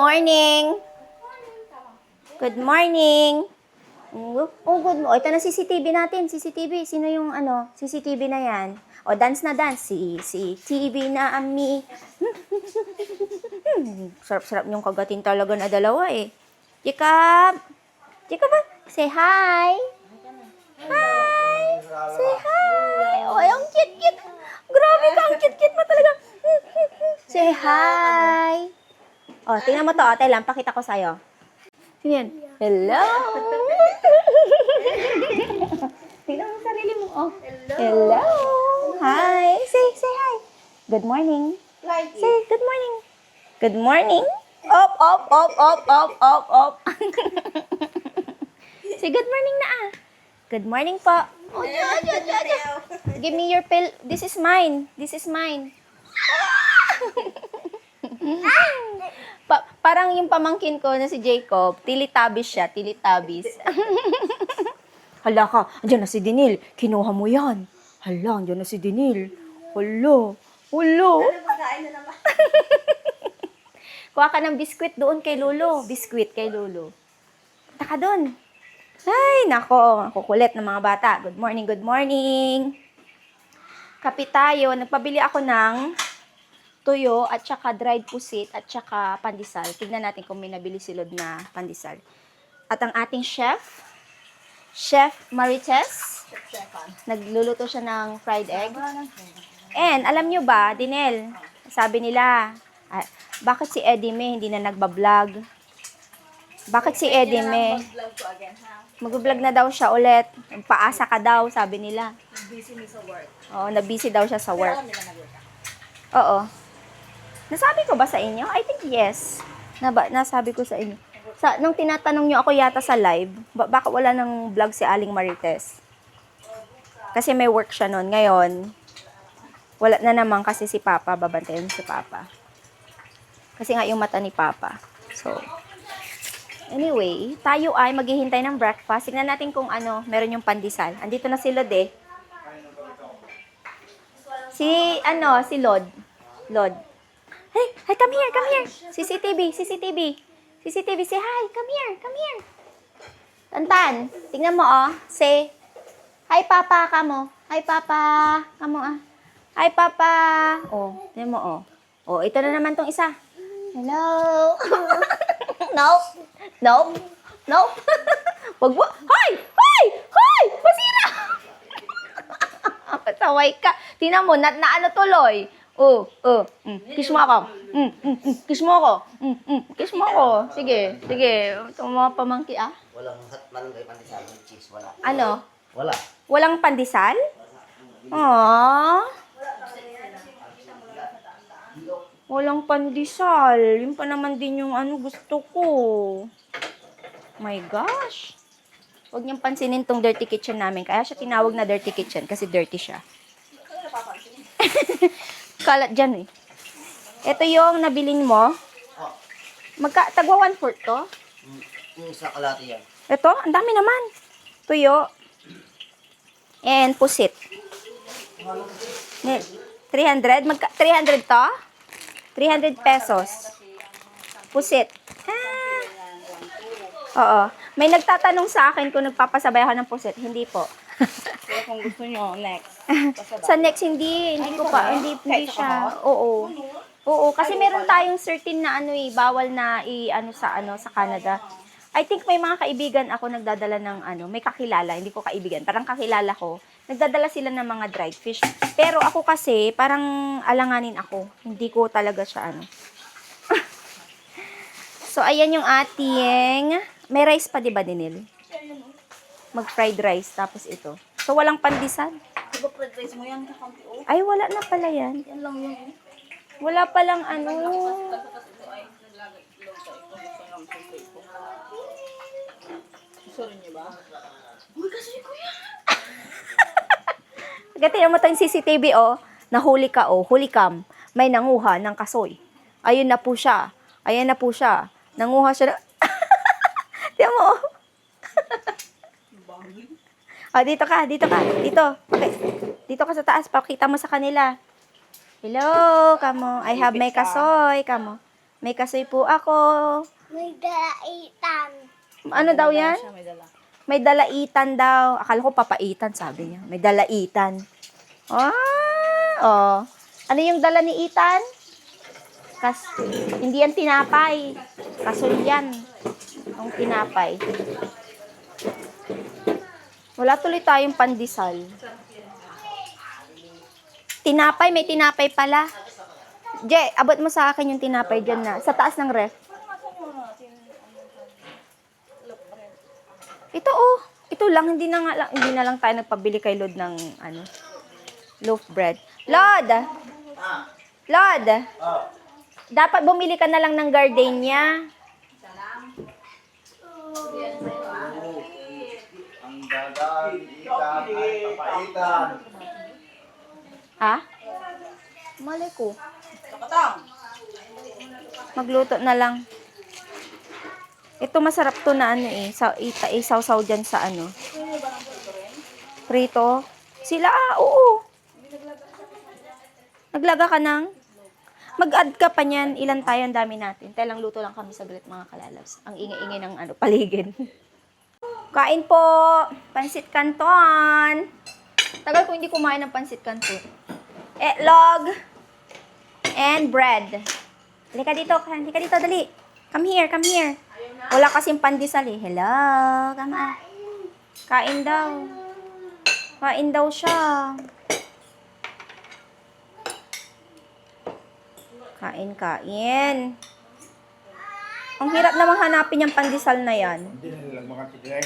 morning. Good morning. Good mo. Ito na CCTV natin. CCTV. Sino yung CCTV na yan? Dance na dance. CCTV na ami. Sarap-sarap yung kagatin talaga na dalawa eh. Jacob. Jacob ba? Say hi. Hi. Say hi. Ang cute-cute. Grabe ka. Ang cute-cute mo talaga. Say hi. Tingnan mo to. Ate lang. Pakita ko sa'yo. Sino yan? Hello. Tingnan mo sarili mo. Hello. Hi. Say hi. Good morning. Say good morning. Good morning. Up. Say good morning na Good morning po. Give me your pill. This is mine. Parang yung pamangkin ko na si Jacob, Teletubbies siya, Teletubbies. Hala ka, andyan na si Dinil. Kinuha mo yan. Hala, andyan na si Dinil. Hala. Kuha ka ng biskwit doon kay Lolo. Biskwit kay Lolo. Punta ka doon. Ay, nako. Kukulit ng mga bata. Good morning. Kape tayo. Nagpabili ako ng tuyo at saka dried pusit at saka pandesal. Tignan natin kung may nabili si Lord na pandesal. At ang ating Chef Marites, nagluluto siya ng fried egg. And alam nyo ba, Dinel, sabi nila, bakit si Eddie May hindi na nagbablog? Bakit si Eddie May? Mag-vlog na daw siya ulit. Paasa ka daw, sabi nila. Busy sa work. Oo, na-busy daw siya sa work. Oo. Nasabi ko ba sa inyo? I think yes. Nasabi ko sa inyo. Nung tinatanong nyo ako yata sa live, baka wala nang vlog si Aling Marites. Kasi may work siya nun. Ngayon, wala na naman kasi si Papa, babantayan si Papa. Kasi nga yung mata ni Papa. So, anyway, tayo ay maghihintay ng breakfast. Tignan natin kung meron yung pandesal. Andito na si Lod eh. Si Lod. Hey, come here. CCTV, say hi, come here. Tantan, tingnan mo say, hi Papa, kamo. Hi Papa, kamo Hi Papa. Tingnan mo ito na naman tong isa. Hello. Nope. Wag mo. Hoy! Masira! Pataway ka. Tingnan mo, na tuloy. Kiss mo ako. Kiss mo ako. Sige. Ito mga pamangki, Walang hatman kay pandesal ng cheese, wala. Ano? Wala. Walang pandesal? Aww. Walang pandesal. Yun pa naman din yung gusto ko. My gosh. Huwag niyang pansinin tong dirty kitchen namin. Kaya siya tinawag na dirty kitchen kasi dirty siya. Kalat dyan eh. Ito yung nabilin mo. Tagwa 1/4 to? Yung isa kalati yan. Ito, ang dami naman. Tuyo. And pusit. 300? 300 to? 300 pesos. Pusit. Oo. May nagtatanong sa akin kung nagpapasabay ako ng pusit. Hindi po. Kaya kung gusto nyo, next. Sa next, hindi ko pa. Hindi siya. Oo, kasi meron tayong certain na bawal na sa Canada. I think may mga kaibigan ako nagdadala ng may kakilala, hindi ko kaibigan, parang kakilala ko, nagdadala sila ng mga dried fish. Pero ako kasi, parang alanganin ako. Hindi ko talaga siya So, ayan yung ating, may rice pa diba, Dinil? Mag-fried rice, tapos ito. So, walang pandesal. Diba fried rice mo yan, kakampi o? Ay, wala na pala yan. Yan lang yun. Wala palang Gusto niyo ba? Uy, kasi ko yan. Tingnan mo tayong CCTV, nahuli ka, huli cam. May nanguha ng kasoy. Ayun na po siya. Nanguha siya na... Tingnan mo, dito ka. Okay. Dito ka sa taas, pakita mo sa kanila. Hello, kamo. I have my kasoy, kamo. May kasoy po ako. May dalaitan. Ano daw yan? Siya may dala. May dalaitan daw. Akala ko papaitan, sabi niya. May dalaitan. Oh. Ano yung dala ni Ethan? Hindi yan tinapay. Kasoy yan. Ang tinapay. Wala tuloy tayong pandesal. Tinapay, may tinapay pala. Je, abot mo sa akin yung tinapay dyan na. Sa taas ng ref. Ito oh. Ito lang, hindi na lang tayo nagpabili kay Lord ng loaf bread. Lord! Lord! Dapat bumili ka na lang ng gardenia. Ang dagang ikan ay papaitan. Ha? Mali ko. Magluto na lang. Ito masarap to na isaw-saw dyan sa prito. Sila, oo. Naglaga ka ng? Mag-add ka pa niyan. Ilan tayo, ang dami natin. Lang luto lang kami saglit mga kalalabs. Ang ingay-ingay ng paligid. Kain po. Pansit canton. Tagal ko hindi kumain ng pansit canton. Etlog. And bread. Halika dito, dali. Come here. Wala kasing pandesal eh. Hello, come on. Kain daw siya. Kain. Ang hirap namang hanapin yung pandesal na yan. Hindi na nilang mga tigay.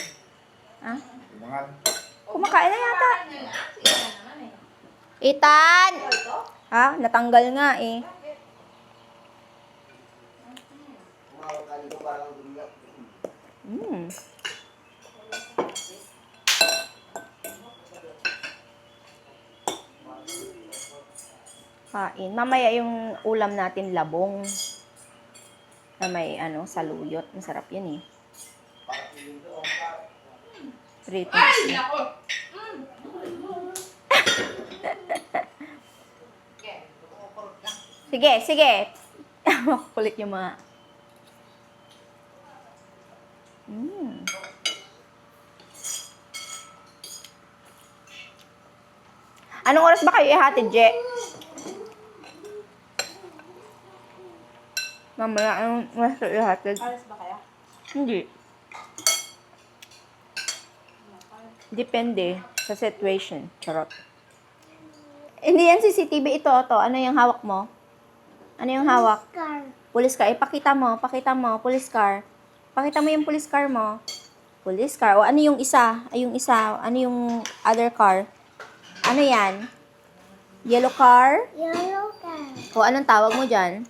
Ha? Kumangal. Kumakain na yata. Ethan! Ha? Natanggal nga eh. Kain. Mamaya yung ulam natin labong. Na may saluyot. Masarap yun eh. Prito. Sige. Makukulit yung mga. Anong oras ba kayo ihatid, Je? Mamaya, anong oras kayo ihatid? Alas ba kaya? Hindi. Depende sa situation. Charot. Hindi yan CCTV ito. Ano yung hawak mo? Ano yung hawak? Car. Police car. Pakita mo. Police car. Pakita mo yung police car mo. Police car. O ano yung isa? Yung isa. Ano yung other car? Ano yan? Yellow car? Yellow car. O anong tawag mo dyan?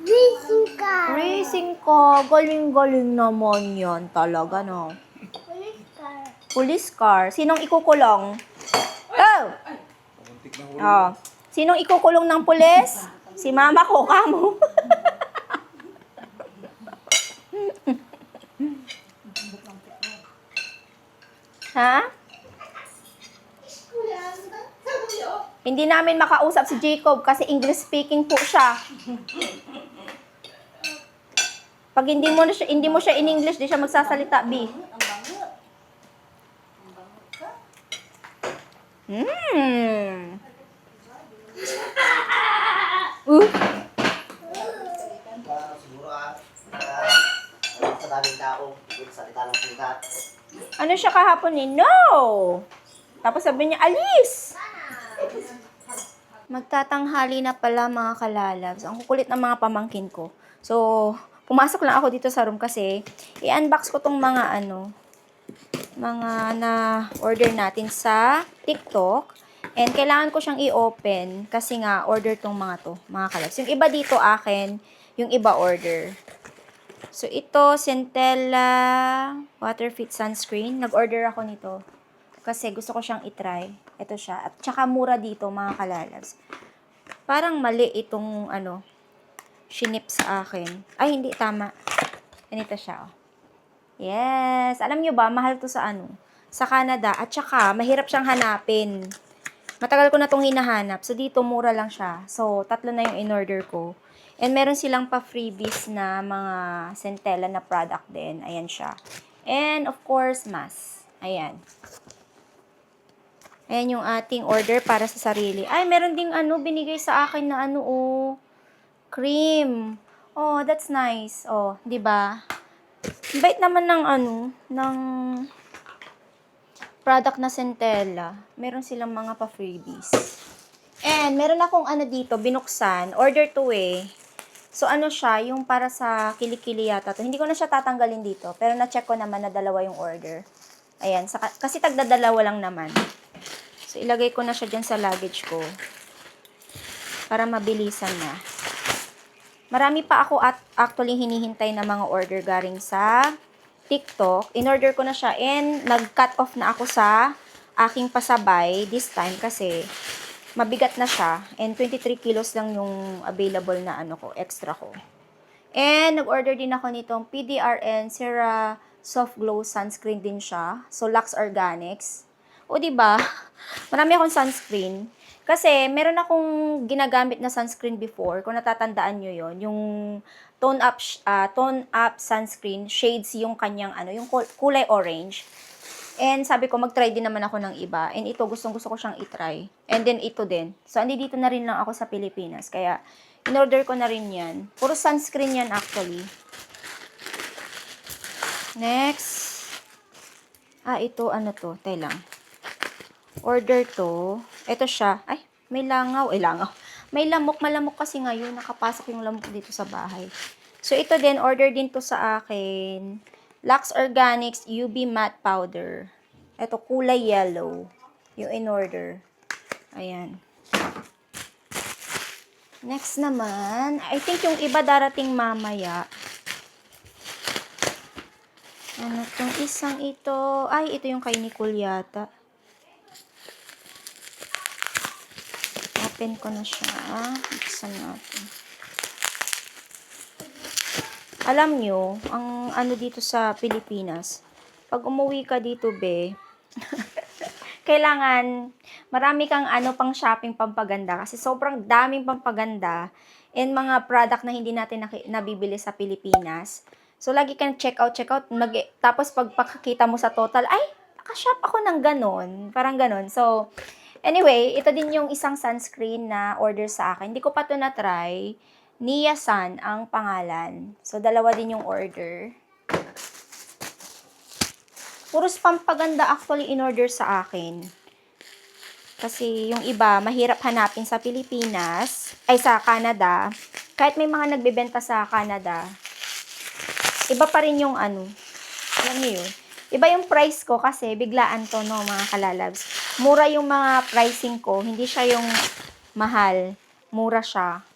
Racing car. Racing car. Galing-galing naman yan talaga, no? Police car. Police car. Sinong ikukulong? Oh! Pamuntik na huli. Oh. Sinong ikukulong ng pulis? Si mama ko, kamo. Ha? Hindi namin makausap si Jacob kasi English speaking po siya. Pag hindi mo siya in English, di siya magsasalita, B. Siguro sa daming tao, siguro salita ng salita. Ano siya kahapon eh? No! Tapos sabi niya, alis! Magtatanghali na pala mga kalalabs. Ang kukulit ng mga pamangkin ko. So, pumasok lang ako dito sa room kasi i-unbox ko tong mga mga na-order natin sa TikTok. And kailangan ko siyang i-open kasi nga order tong mga kalabs. Yung iba dito akin, yung iba order. So, ito, Centella Water Fit Sunscreen. Nag-order ako nito kasi gusto ko siyang itry. Ito siya. At saka mura dito, mga kalalabs. Parang mali itong, shinip sa akin. Ay, hindi, tama. Ganito siya, oh. Yes. Alam nyo ba, mahal to sa sa Canada. At saka, mahirap siyang hanapin. Matagal ko na itong hinahanap. So, dito, mura lang siya. So, 3 na yung in-order ko. And meron silang pa freebies na mga Centella na product din. Ayan siya. And of course, mask. Ayan. Ayan yung ating order para sa sarili. Ay, meron ding binigay sa akin na cream. Oh, that's nice. Oh, 'di ba? Bait naman ng ng product na Centella. Meron silang mga pa-freebies. And meron akong dito, binuksan. Order to eh. So, siya, yung para sa kilikili yata to. Hindi ko na siya tatanggalin dito. Pero na-check ko naman na dalawa yung order. Ayan, kasi tagdadalawa lang naman. So, ilagay ko na siya dyan sa luggage ko. Para mabilisan na. Marami pa ako actually hinihintay na mga order galing sa TikTok. In-order ko na siya and nag-cut off na ako sa aking pasabay this time kasi mabigat na siya and 23 kilos lang yung available na extra ko. And nag-order din ako nitong PDRN Cera Soft Glow Sunscreen din siya. So, Lux Organics. O, diba? Marami akong sunscreen. Kasi, meron akong ginagamit na sunscreen before. Kung natatandaan nyo yon, yung tone up sunscreen. Shades yung kanyang, yung kulay orange. And sabi ko, mag-try din naman ako ng iba. And ito, gustong-gusto ko siyang i-try. And then, ito din. So, dito na rin lang ako sa Pilipinas. Kaya, in-order ko na rin yan. Puro sunscreen yan, actually. Next. Ito, to? Tay lang. Order to. Ito siya. Ay, may langaw. Langaw. May lamok. Malamok kasi ngayon. Nakapasok yung lamok dito sa bahay. So, ito din. Order din to sa akin. Lux Organics UV Matte Powder. Ito, kulay yellow. Yung in-order. Ayan. Next naman. I think yung iba darating mamaya. Itong isang ito. Ay, ito yung kay Nicole yata. Open ko na siya. Buksan natin. Alam nyo, ang dito sa Pilipinas, pag umuwi ka dito, be, kailangan, marami kang pang shopping, pampaganda. Kasi sobrang daming pampaganda and mga product na hindi natin nabibili sa Pilipinas. So, lagi kang check out. Tapos, pag pakakita mo sa total, ay, nakashop ako ng ganon. Parang ganon. So, anyway, ito din yung isang sunscreen na order sa akin. Hindi ko pa ito na-try. Nia Sun ang pangalan. So, dalawa din yung order. Puros pampaganda actually in-order sa akin. Kasi yung iba, mahirap hanapin sa Pilipinas, ay sa Canada. Kahit may mga nagbebenta sa Canada, iba pa rin yung alam niyo yun. Iba yung price ko kasi biglaan to, no, mga kalalabs. Mura yung mga pricing ko, hindi siya yung mahal. Mura siya.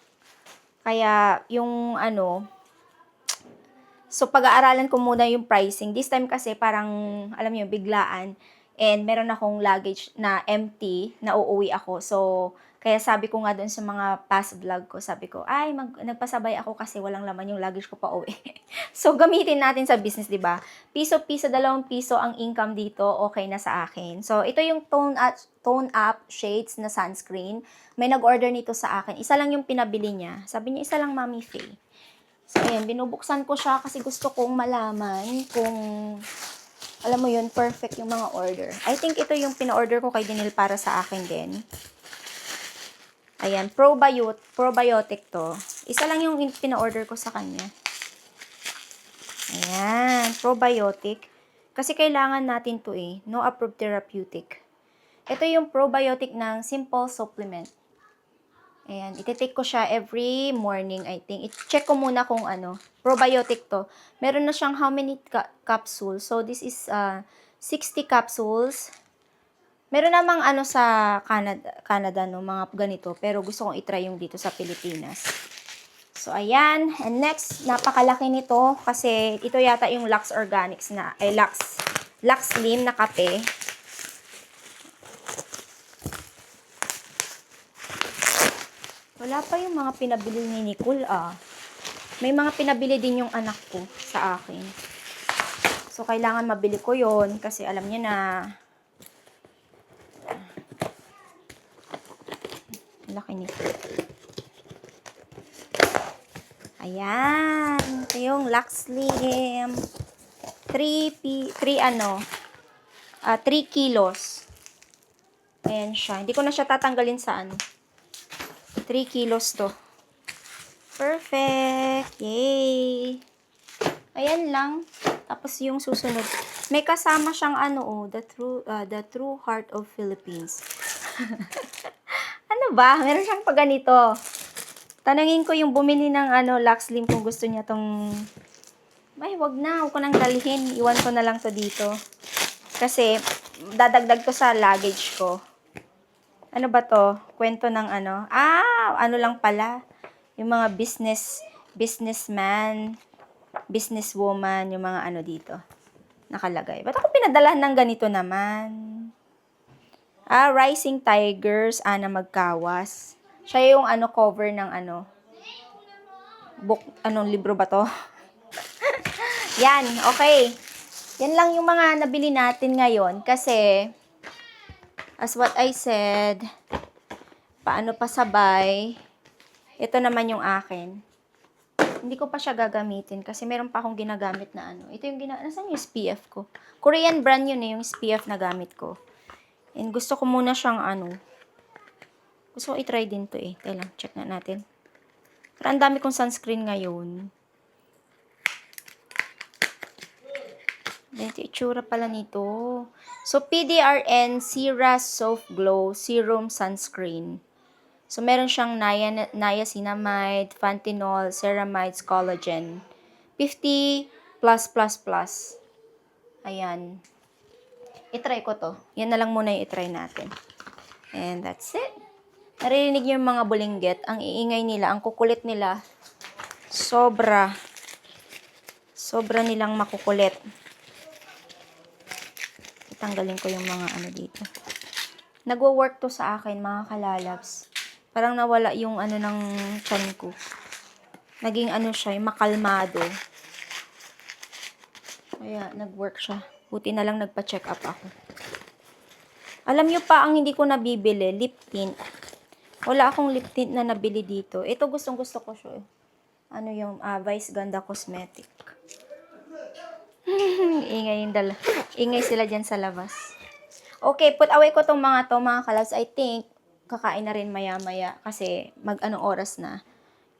Kaya, yung so, pag-aaralan ko muna yung pricing. This time kasi parang, alam niyo, biglaan. And meron akong luggage na empty, na uuwi ako. So, kaya sabi ko nga doon sa mga past vlog ko, sabi ko, ay, nagpasabay ako kasi walang laman yung luggage ko pa uwi. So, gamitin natin sa business, di ba? Piso-piso, 2 piso ang income dito, okay na sa akin. So, ito yung tone up shades na sunscreen. May nag-order nito sa akin. Isa lang yung pinabili niya. Sabi niya, isa lang, Mami Faye. So, ayan, binubuksan ko siya kasi gusto kong malaman kung, alam mo yun, perfect yung mga order. I think ito yung pina-order ko kay Dinil para sa akin din. Ayan, probiotic to. Isa lang yung pina-order ko sa kanya. Ayan, probiotic. Kasi kailangan natin to eh. No approved therapeutic. Ito yung probiotic ng Simple Supplement. Ayan, iti-take ko siya every morning, I think. I-check ko muna kung probiotic to. Meron na siyang how many capsules. So, this is 60 capsules. Meron namang sa Canada, no, mga ganito. Pero gusto kong itry yung dito sa Pilipinas. So, ayan. And next, napakalaki nito. Kasi ito yata yung Lux Organics Lux Slim na kape. Wala pa yung mga pinabili ni Nicole, May mga pinabili din yung anak ko sa akin. So, kailangan mabili ko yon kasi alam niya na laki nito. Ayan. Ito yung Lux Slim. 3 kilos. Ayan siya. Hindi ko na siya tatanggalin sa 3 kilos to. Perfect. Yay. Ayan lang. Tapos yung susunod. May kasama siyang the true heart of Philippines. Ano ba? Meron siyang paganito. Tanungin ko yung bumili ng Lux Slim kung gusto niya tong... Ay, wag na. Huwag ko nang dalhin. Iwan ko na lang to dito. Kasi, dadagdag to sa luggage ko. Ano ba to? Kwento ng ano lang pala. Yung mga businessman, businesswoman, yung mga dito. Nakalagay. Ba't ako pinadalahan ng ganito naman? Rising Tigers, Ana Magkawas. Siya yung cover ng book, libro ba to? Yan, okay. Yan lang yung mga nabili natin ngayon kasi as what I said, paano pa sabay, ito naman yung akin. Hindi ko pa siya gagamitin kasi meron pa akong ginagamit na Ito yung nasaan yung SPF ko? Korean brand yun yung SPF na gamit ko. And gusto ko muna siyang gusto ko i-try din to Teka lang, check na natin. Pero ang dami kong sunscreen ngayon. Ito itsura pala nito. So, PDRN Cera Soft Glow Serum Sunscreen. So, meron siyang niacinamide, panthenol, ceramides, collagen. 50+++. Ayan. I-try ko to. Yan na lang muna yung i-try natin. And that's it. Narinig niyo yung mga bulinggit. Ang iingay nila, ang kukulit nila. Sobra nilang makukulit. Itanggalin ko yung mga dito. Nagwo-work to sa akin, mga kalalabs. Parang nawala yung ng tiyan ko. Naging siya, yung makalmado. Kaya, nag-work siya. Buti na lang nagpa-check up ako. Alam nyo pa, ang hindi ko nabibili, lip tint. Wala akong lip tint na nabili dito. Ito gustong-gusto ko siya. Yung Vice Ganda Cosmetic. Ingay sila dyan sa labas. Okay, put away ko tong mga kalabs. I think, kakain na rin maya-maya. Kasi, oras na.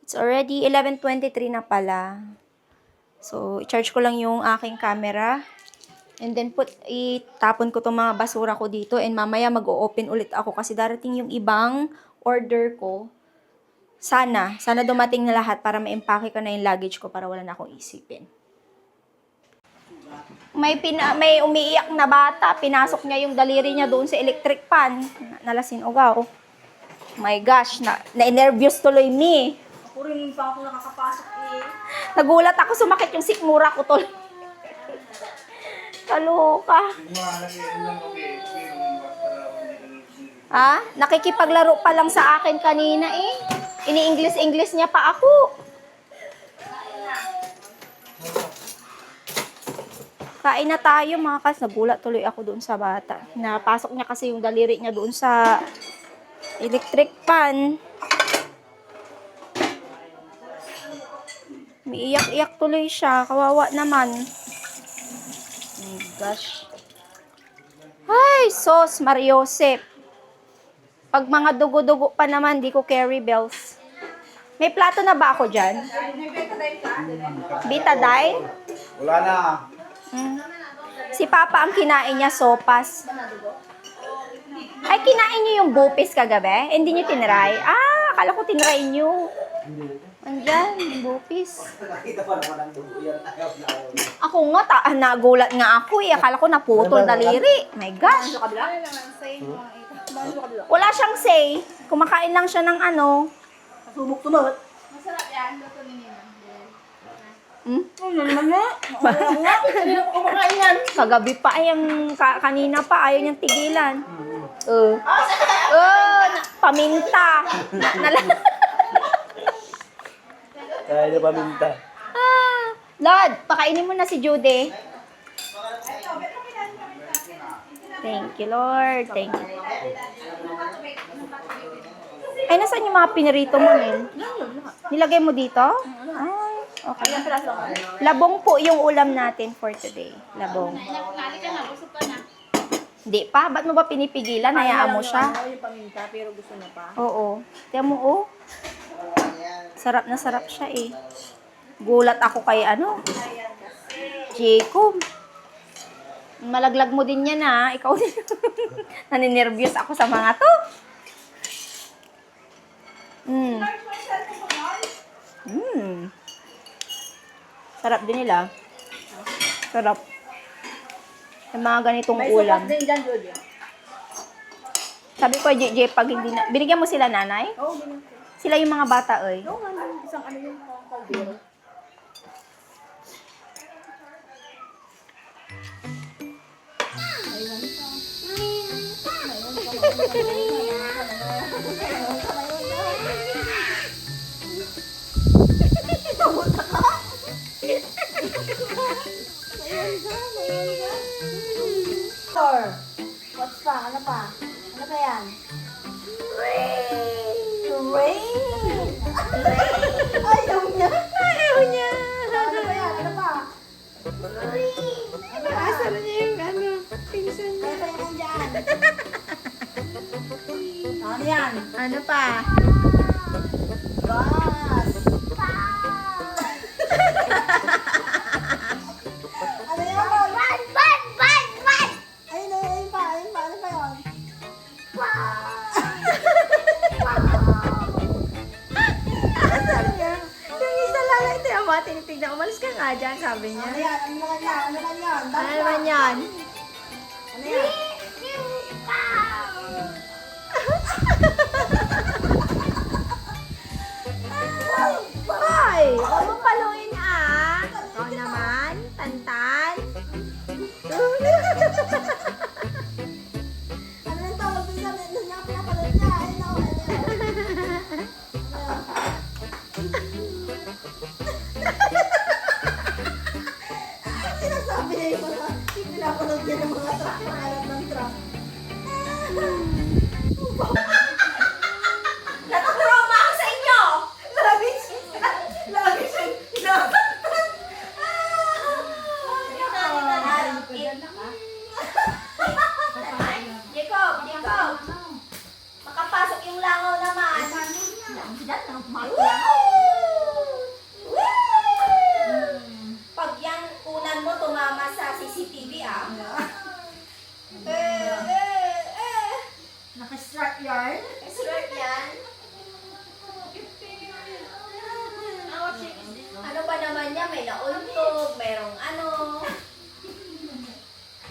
It's already 11:23 na pala. So, i-charge ko lang yung aking camera. And then, itapon ko tong mga basura ko dito. And mamaya, mag-o-open ulit ako. Kasi darating yung ibang order ko. Sana dumating na lahat para ma-empake ko na yung luggage ko para wala na akong isipin. May umiiyak na bata. Pinasok niya yung daliri niya doon sa electric pan. Nalasin ugaw. My gosh, na-nervyos tuloy me. Ako rin pa ako nakakapasok Nagulat ako, sumakit yung sikmura ko tol. Kaloka. Nakikipaglaro pa lang sa akin kanina Ini-English niya pa ako. Kain na tayo mga kas. Nagulat tuloy ako doon sa bata. Napasok niya kasi yung daliri niya doon sa electric pan. Umiiyak-iyak tuloy siya. Kawawa naman. Oh my gosh. Ay, sos, Mariosep. Pag mga dugo-dugo pa naman, di ko carry bells. May plato na ba ako dyan? Betadine? Wala na. Si Papa ang kinain niya, sopas. Ay, kinain niyo yung bupis kagabi? Hindi niyo tinry? Akala ko tinry niyo. Andyan, yung bupis. Nakita pa naman ang dugo yan. Ayaw na ayaw. Ako nga, nagulat nga ako Akala ko naputol daliri. My gosh. Wala siyang say. Kumakain lang siya ng Sumok-tumot. Masarap yan. Luto ni Nina. Kagabi pa, kanina pa, ayaw niyang tigilan. Paminta. Kaya niya paminta. Lord, pakainin mo na si Judy. Thank you, Lord. Thank you. Ay, nasaan yung mga pinirito mo, Nel? Nilagay mo dito? Okay. Labong po yung ulam natin for today. Labong. Nali ka na, busog ka na. Hindi pa. Ba't mo ba pinipigilan? Hayaan mo siya. Yung paminta, pero gusto na pa. Oo. Tiyan mo, oh. Sarap na sarap siya eh. Gulat ako kay ano. Jacob. Malaglag mo din yan ha. Ikaw din. Naninervyos ako sa mga to. Sarap din nila. Sarap. Yung mga ganitong ulam. din dyan, Julia. Sabi ko, JJ, pag hindi na... Binigyan mo sila nanay? Oo, ganun. Sila yung mga bata, eh. Oo, isang ano yung kaldero. What's pa? Ano pa? Ano pa yan? Rain! Ayaw niya! Ayaw niya! Ano pa yan? Ano pa? Asar niya yung ano, pinsan niya. Ano pa yan dyan? Ano yan? Ano pa? Bus! Ano yan? Bus! Bus! Bus! Bus! Ayun na, ayun pa, ayun pa. Ano pa yun? Asar niya. Yung isa lang lang ito yung mga tinitignan. Umalis ka nga dyan, sabi niya. Ano yan? Ano naman yan? Ano naman yan? Ano naman yan? Ano yan? Hoy! Huwag mo paluin ah! Ikaw naman, tantan. Ano yung tawag dun sa ano niya? Pinapanood niya. Ayun na, ayun. Sinasabi niya yung mga pinapanood niya ng mga truck, pangalan ng truck. Natatrauma ako sa inyo! Lagi siya Jacob, Jacob. Makapasok yung langaw naman. Pag yan unan mo tumama sa CCTV ah. Naka-strap yarn. Strap yan. Ano ba naman niya? May nauntog, merong ano.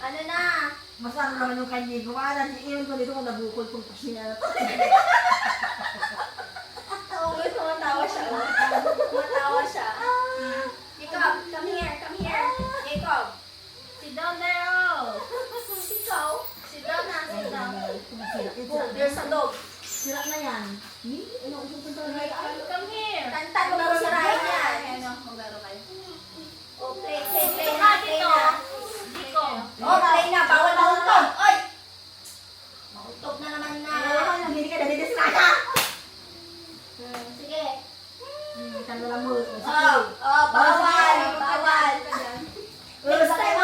Ano na? Mas ano naman yung kanya gawa. Iyon ko dito kung nabukol kung pasinya na to. Oo, tumatawa siya. Oh. Tumatawa siya. Jacob, come here, come here. Jacob. Sit down there, oh. Ikaw, sit down na, sit down. Oh, there's a dog. Sira na yan. Come here. Tantan mo kung sirahin yan. Ano, maglaro kayo. Oh, play na, play na. Dito. Oh, play na, bawal mahuntog. Oy! Mahuntog na naman na. Hindi ka dali sa kanya. Sige. Tanda lang mo. Bawal, bawal. Next time,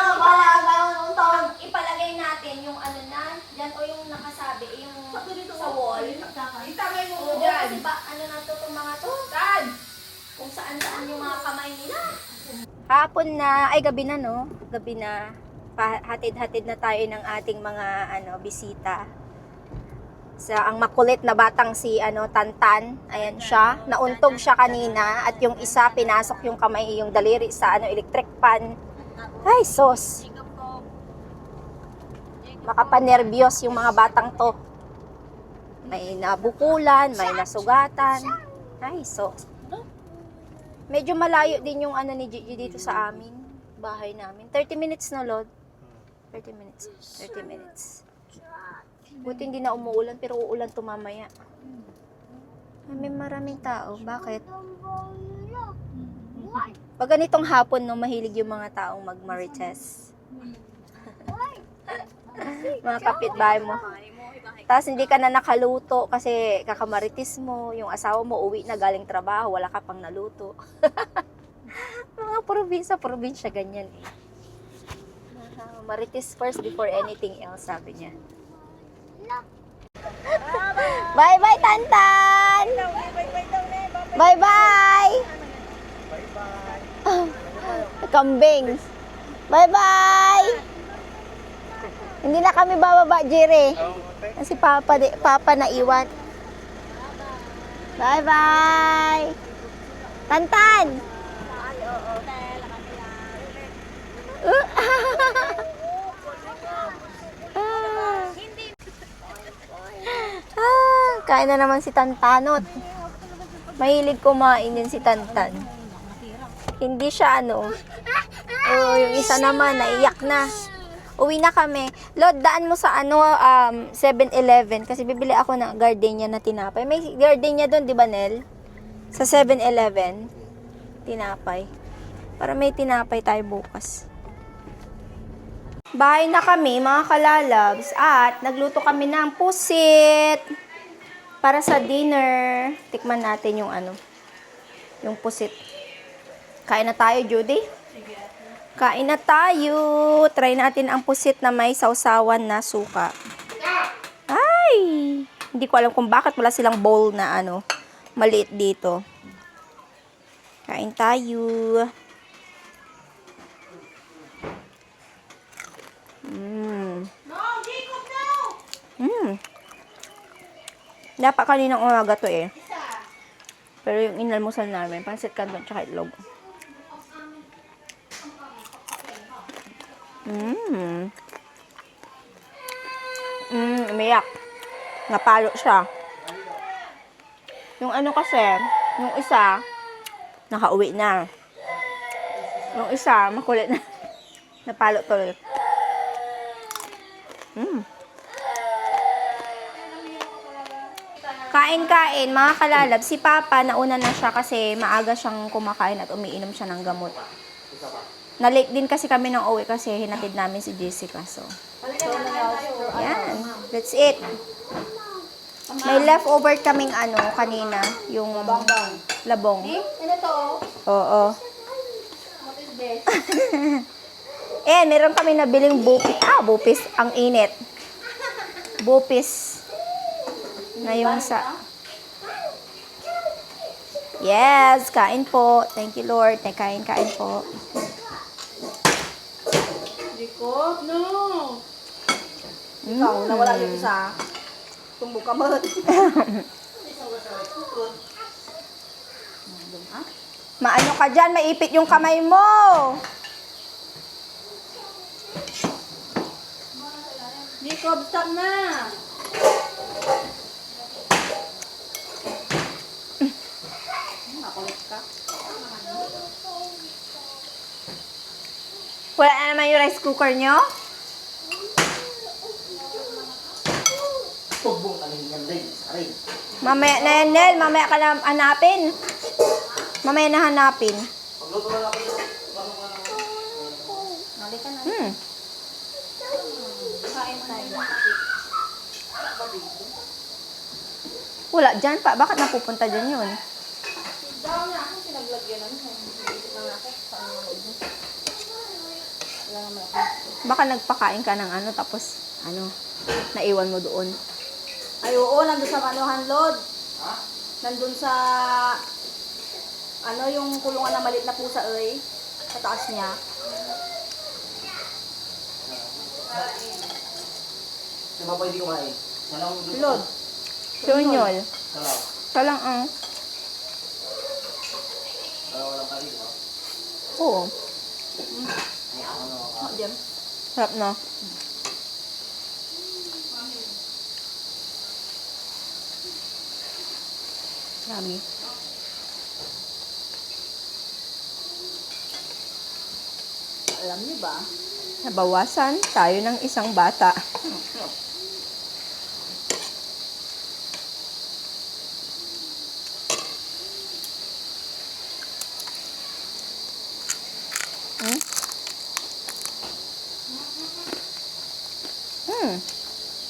pag ipalagay natin yung ano na, dyan o yung nakasabi, yung sa wall. Itamay mo Oo, dyan. kasi ba, ano na to, itong mga to? Dad! Kung saan-saan yung mga kamay nila. Hapon na, ay gabi na no? Gabi na. Hatid-hatid na tayo ng ating mga bisita. Sa ang makulit na batang si Tantan. Ayan siya. Nauntog siya kanina at yung isa pinasok yung kamay, yung daliri sa electric pan. Ay, sos. Makapanervyos yung mga batang to. May nabukulan, may nasugatan. Ay, sos. Medyo malayo din yung ni Gigi dito sa amin. Bahay namin. 30 minutes na, Lord. 30 minutes. 30 minutes. Buti hindi na umuulan, pero uulan to mamaya. May maraming tao. Bakit? Pag ganitong hapon, no, mahilig yung mga taong mag-marites. Mga kapitbahay mo. Tapos hindi ka na nakaluto kasi kakamaritis mo, yung asawa mo uwi na galing trabaho, wala ka pang naluto. Mga probinsya, ganyan eh. Marites first before anything else, sabi niya. Bye-bye, Tantan! Bye-bye! Kambing. Bye-bye! Hindi na kami bababa, Jire. Kasi Papa na iwan. Bye-bye! Tantan! Kain na naman si Tantanot. Mahilig kumain din si Tantan. Hindi siya yung isa naman, naiyak na. Uwi na kami. Lord, daan mo sa 7-Eleven kasi bibili ako ng gardenia na tinapay. May gardenia doon, di ba, Nel? Sa 7-Eleven. Tinapay. Para may tinapay tayo bukas. Bahay na kami, mga kalalabs. At nagluto kami ng pusit. Para sa dinner. Tikman natin yung pusit. Kain na tayo, Judy. Kain na tayo. Try natin ang pusit na may sausawan na suka. Ay! Hindi ko alam kung bakit wala silang bowl na maliit dito. Kain tayo. Dapat kaninang umaga to eh. Pero yung inalmusal namin, pansit canton tsaka itlog. Umiyak. Napalo siya. Yung kasi, yung isa, nakauwi na. Yung isa, makulit na. Napalo tuloy. Kain-kain, mga kalalab. Si Papa, nauna na siya kasi maaga siyang kumakain at umiinom siya ng gamot. Na-late din kasi kami ng uwi kasi hinatid namin si Jessica. So, yan. That's it. May leftover kaming kanina. Yung labong. Ano to? Oo. What is this? Meron kami nabiling bupis. Bupis. Ang init. Bupis. Na yung sa... Yes, kain po. Thank you, Lord. Kain po. Jacob, no! Ikaw, nawala yung isa. Tumbok ka mo. Maano ka dyan? Maipit yung kamay mo. Jacob, stop na! Wala na naman yung rice cooker nyo? Tugbong kanin yan rin. Aray. Mamaya na yan, Nel. Mamaya ka na hanapin. Mamaya na hanapin. Pagluto na ako dito. Kain tayo. Wala dyan pa. Bakit napupunta dyan yun? Daw niya ako pinaglagyan ng isip lang ako. Saan mo mag-ibig? Wala naman ako. Baka nagpakain ka ng tapos naiwan mo doon. Ay, oo, nandun sa Manuhan, Lord. Nandun sa, yung kulungan na maliit na pusa, sa taas niya. Di ba pwede kumain? Salang Lord. Sunyol. Salang. Salang Walang kanin, di ba? Oo. Ay, ako na ako. Diyan. Sarap na. Yummy. Alam niyo ba? Nabawasan tayo ng isang bata.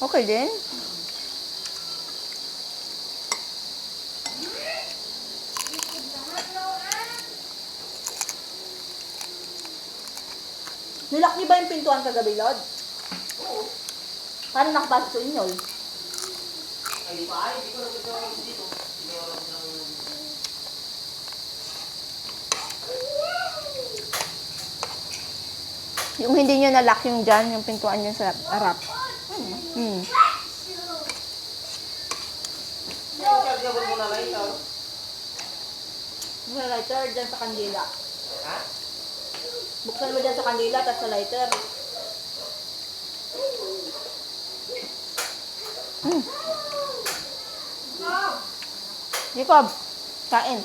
Okay din. Nilak niyo ba yung pintuan kagabi, Lord? Oo. Paano nakapasok sa inyo? Ay, di pa ay, di ko lang ito dito. Hindi ko lang ng... Yung hindi nyo na-lock yung dyan, yung pintuan nyo sa harap. Hmm. Chargeable mo na lang ito. May lighter dyan sa kandila. Ha? Buksan mo dyan sa kandila, tapos sa lighter. Jacob, kain.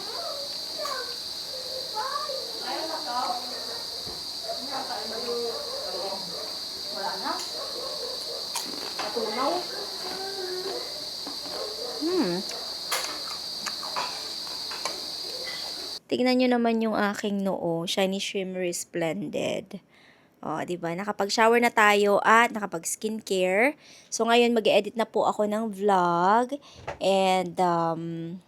Wala na. Natunaw. Tignan nyo naman yung aking noo, shiny shimmery splendid. O, di ba? Nakapag-shower na tayo at nakapag-skincare. So, ngayon mag-edit na po ako ng vlog. And,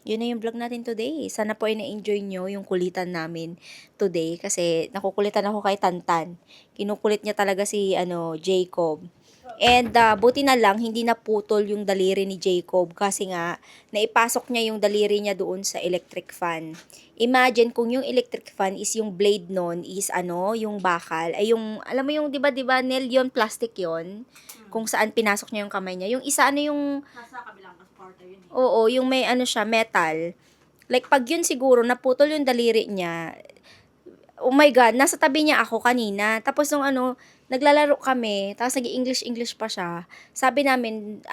yun na yung vlog natin today. Sana po ay na-enjoy nyo yung kulitan namin today. Kasi, nakukulitan ako kay Tantan. Kinukulit niya talaga si, Jacob. And, buti na lang, hindi naputol yung daliri ni Jacob. Kasi nga, naipasok niya yung daliri niya doon sa electric fan. Imagine kung yung electric fan is yung blade nun is yung bakal. Ay yung, alam mo yung, di ba, nail yun, plastic yun. Kung saan pinasok niya yung kamay niya. Yung isa, yung, Nasa kabilang part yun eh. oo, yung may siya, metal. Like, pag yun siguro, naputol yung daliri niya, oh my God, nasa tabi niya ako kanina. Tapos nung naglalaro kami, tapos nag-English pa siya. Sabi namin,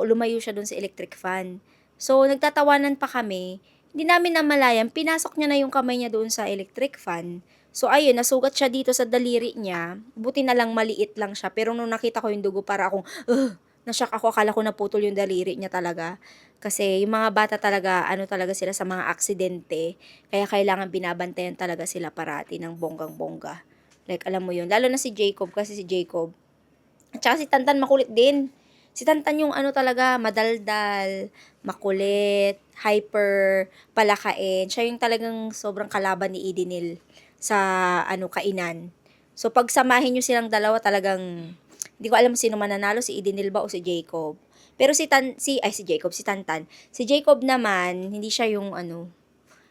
lumayo siya dun sa electric fan. So, nagtatawanan pa kami. Hindi namin namalayan, pinasok niya na yung kamay niya doon sa electric fan. So, ayun, nasugat siya dito sa daliri niya. Buti na lang maliit lang siya. Pero nung nakita ko yung dugo, para akong, nashock ako. Akala ko naputol yung daliri niya talaga. Kasi yung mga bata talaga, talaga sila sa mga aksidente. Kaya kailangan binabantayan talaga sila parati ng bonggang-bongga. Like, alam mo yun. Lalo na si Jacob, kasi si Jacob. At saka si Tantan makulit din. Si Tantan yung talaga, madaldal, makulit, hyper, palakain. Siya yung talagang sobrang kalaban ni Idinil sa kainan. So, pag samahin nyo silang dalawa, talagang, hindi ko alam sino mananalo, si Idinil ba o si Jacob. Pero si Tantan. Si Jacob naman, hindi siya yung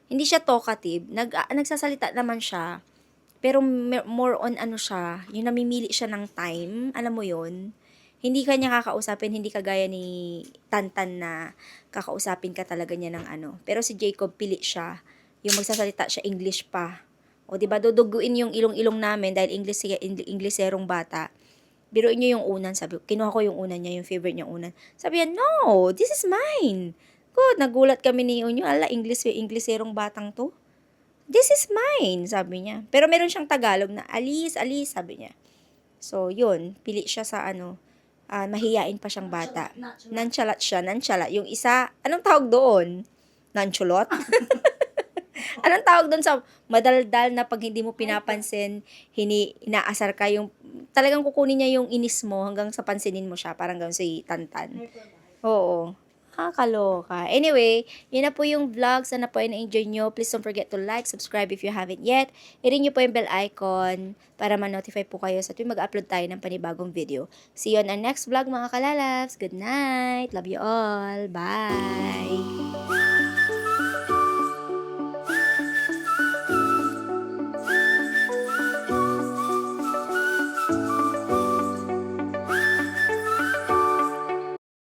hindi siya talkative. Nagsasalita naman siya. Pero more on siya, yung namimili siya ng time, alam mo yun. Hindi ka niya kakausapin, hindi kagaya ni Tantan na kakausapin ka talaga niya ng Pero si Jacob, pili siya. Yung magsasalita siya, English pa. O, diba, duduguin yung ilong-ilong namin dahil Ingleserong bata. Biruin niyo yung unan, sabi ko. Kinuha ko yung unan niya, yung favorite niya unan. Sabi niya, no, this is mine. Good, nagulat kami ni Unyo. Ala, Ingleserong batang to. This is mine, sabi niya. Pero meron siyang Tagalog na, Alice, sabi niya. So, yun, pili siya sa mahiyain pa siyang bata. Nonchalant siya. Yung isa, anong tawag doon? Nonchalant? Anong tawag doon sa madaldal na pag hindi mo pinapansin, inaasar ka, yung talagang kukunin niya yung inis mo hanggang sa pansinin mo siya, parang gawin si Tantan. Oo. Kaloka. Anyway, yun na po yung vlog. Sana po ay na-enjoy nyo. Please don't forget to like, subscribe if you haven't yet. I-ring nyo po yung bell icon para ma-notify po kayo sa tuwing mag-upload tayo ng panibagong video. See you on our next vlog, mga kalalabs. Good night. Love you all. Bye.